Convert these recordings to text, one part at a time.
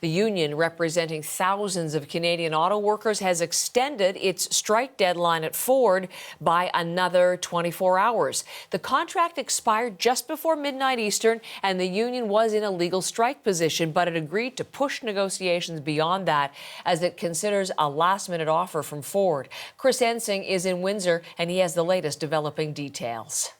The union, representing thousands of Canadian auto workers, has extended its strike deadline at Ford by another 24 hours. The contract expired just before midnight Eastern, and the union was in a legal strike position, but it agreed to push negotiations beyond that as it considers a last-minute offer from Ford. Chris Ensing is in Windsor, and he has the latest developing details.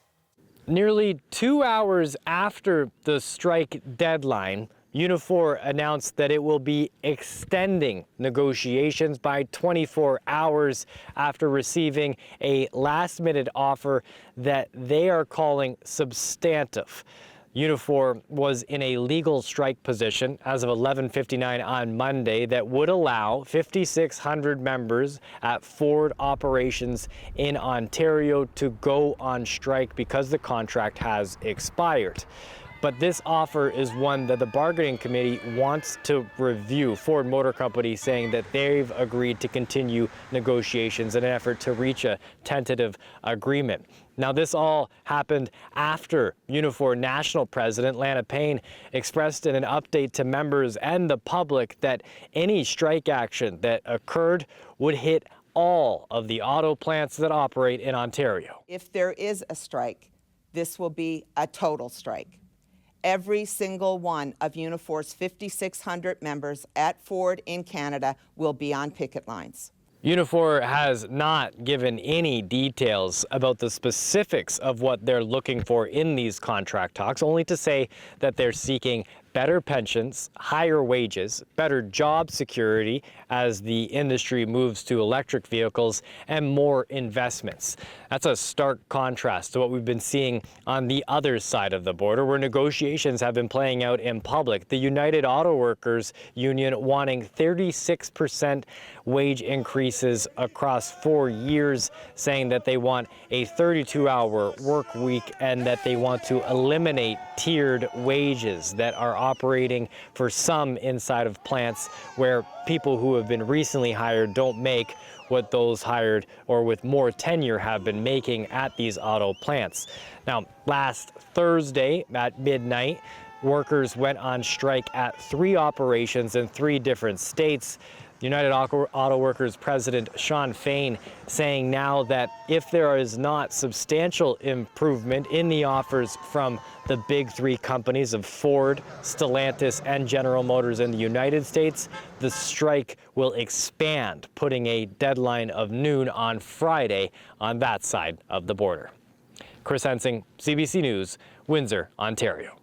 Nearly 2 hours after the strike deadline, Unifor announced that it will be extending negotiations by 24 hours after receiving a last-minute offer that they are calling substantive. Unifor was in a legal strike position as of 11:59 on Monday that would allow 5,600 members at Ford operations in Ontario to go on strike because the contract has expired. But this offer is one that the bargaining committee wants to review. Ford Motor Company saying that they've agreed to continue negotiations in an effort to reach a tentative agreement. Now, this all happened after Unifor National President Lana Payne expressed in an update to members and the public that any strike action that occurred would hit all of the auto plants that operate in Ontario. If there is a strike, this will be a total strike. Every single one of Unifor's 5,600 members at Ford in Canada will be on picket lines. Unifor has not given any details about the specifics of what they're looking for in these contract talks, only to say that they're seeking better pensions, higher wages, better job security as the industry moves to electric vehicles, and more investments. That's a stark contrast to what we've been seeing on the other side of the border, where negotiations have been playing out in public. The United Auto Workers Union wanting 36% wage increases across 4 years, saying that they want a 32-hour work week and that they want to eliminate tiered wages that are operating for some inside of plants where people who have been recently hired don't make what those hired or with more tenure have been making at these auto plants. Now, last Thursday at midnight, workers went on strike at 3 operations in 3 different states. United Auto Workers President Sean Fain saying now that if there is not substantial improvement in the offers from the big 3 companies of Ford, Stellantis, and General Motors in the United States, the strike will expand, putting a deadline of noon on Friday on that side of the border. Chris Ensing, CBC News, Windsor, Ontario.